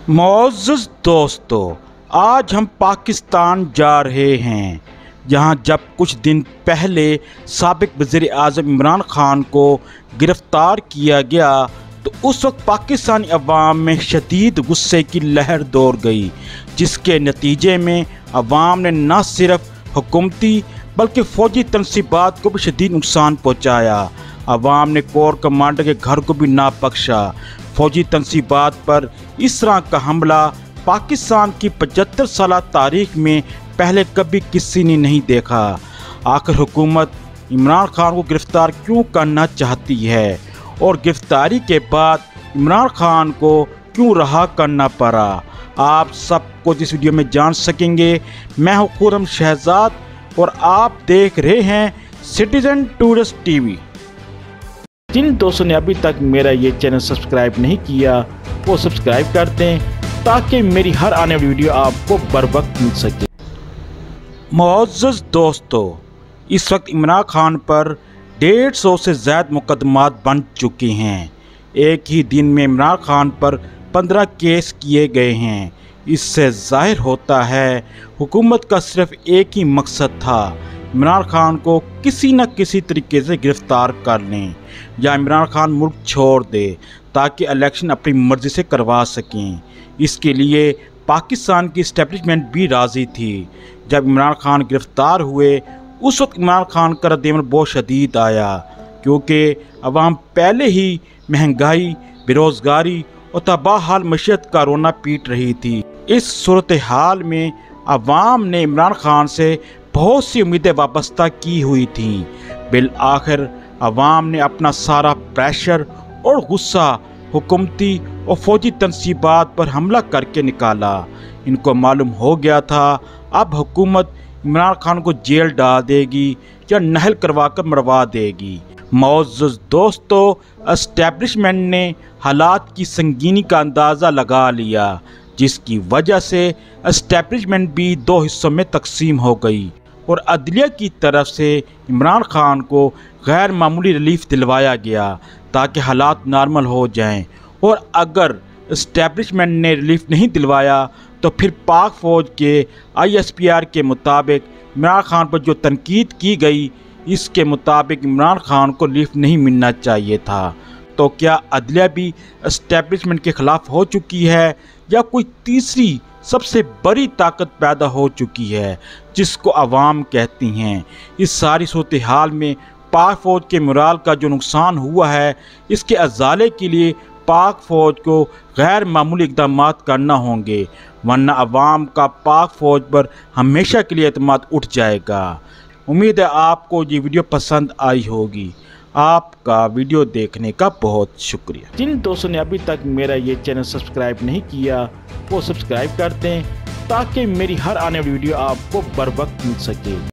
मोअज़्ज़ज़ दोस्तों, आज हम पाकिस्तान जा रहे हैं, जहां जब कुछ दिन पहले साबिक वज़ीर आज़म इमरान खान को गिरफ़्तार किया गया तो उस वक्त पाकिस्तानी अवाम में शदीद गुस्से की लहर दौड़ गई, जिसके नतीजे में अवाम ने न सिर्फ हुकूमती बल्कि फ़ौजी तनसीबात को भी शदीद नुकसान पहुँचाया। अवाम ने कोर कमांडर के घर को भी ना बख्शा। फ़ौजी तनसीबात पर इस तरह का हमला पाकिस्तान की 75 साल तारीख में पहले कभी किसी ने नहीं देखा। आखिर हुकूमत इमरान खान को गिरफ़्तार क्यों करना चाहती है और गिरफ़्तारी के बाद इमरान खान को क्यों रहा करना पड़ा, आप सब कुछ इस वीडियो में जान सकेंगे। मैं हूं खुर्रम शहजाद और आप देख रहे हैं सिटीजन टूरिस्ट टीवी। जिन दोस्तों ने अभी तक मेरा ये चैनल सब्सक्राइब नहीं किया वो सब्सक्राइब कर दें ताकि मेरी हर आने वाली वीडियो आपको बर वक्त मिल सके। मुअज़्ज़ज़ दोस्तों, इस वक्त इमरान खान पर 150 से ज़्यादा मुकदमात बन चुके हैं। एक ही दिन में इमरान खान पर 15 केस किए गए हैं। इससे ज़ाहिर होता है हुकूमत का सिर्फ एक ही मकसद था, इमरान खान को किसी न किसी तरीके से गिरफ़्तार कर लें या इमरान खान मुल्क छोड़ दे ताकि इलेक्शन अपनी मर्ज़ी से करवा सकें। इसके लिए पाकिस्तान की इस्टेब्लिशमेंट भी राज़ी थी। जब इमरान खान गिरफ़्तार हुए उस वक्त इमरान खान का रद्द-ए-अमल बहुत शदीद आया, क्योंकि अवाम पहले ही महंगाई, बेरोज़गारी और तबाह हाल मईशत का रोना पीट रही थी। इस सूरत हाल में अवाम ने इमरान खान से बहुत सी उम्मीदें वाबस्ता की हुई थीं। बिल आखिर अवाम ने अपना सारा प्रेशर और गुस्सा हुकूमती और फ़ौजी तनसीबात पर हमला करके निकाला। इनको मालूम हो गया था अब हुकूमत इमरान खान को जेल डाल देगी या नहल करवा कर मरवा देगी। मुअज़्ज़ज़ दोस्तों, एस्टेब्लिशमेंट ने हालात की संगीनी का अंदाज़ा लगा लिया, जिसकी वजह से एस्टेब्लिशमेंट भी दो हिस्सों में तकसीम हो गई और अदलिया की तरफ से इमरान खान को गैर मामूली रिलीफ दिलवाया गया ताकि हालात नॉर्मल हो जाएं। और अगर एस्टेब्लिशमेंट ने रिलीफ नहीं दिलवाया तो फिर पाक फ़ौज के ISPR के मुताबिक इमरान खान पर जो तनकीद की गई, इसके मुताबिक इमरान खान को रिलीफ नहीं मिलना चाहिए था। तो क्या अदलिया भी एस्टेब्लिशमेंट के ख़िलाफ़ हो चुकी है या कोई तीसरी सबसे बड़ी ताकत पैदा हो चुकी है जिसको अवाम कहती हैं? इस सारी सूरत हाल में पाक फ़ौज के मोराल का जो नुकसान हुआ है, इसके अजाले के लिए पाक फ़ौज को गैर मामूली इक़दाम करना होंगे, वरना अवाम का पाक फ़ौज पर हमेशा के लिए एतमाद उठ जाएगा। उम्मीद है आपको ये वीडियो पसंद आई होगी। आपका वीडियो देखने का बहुत शुक्रिया। जिन दोस्तों ने अभी तक मेरा ये चैनल सब्सक्राइब नहीं किया वो सब्सक्राइब कर दें ताकि मेरी हर आने वाली वीडियो आपको बर वक्त मिल सके।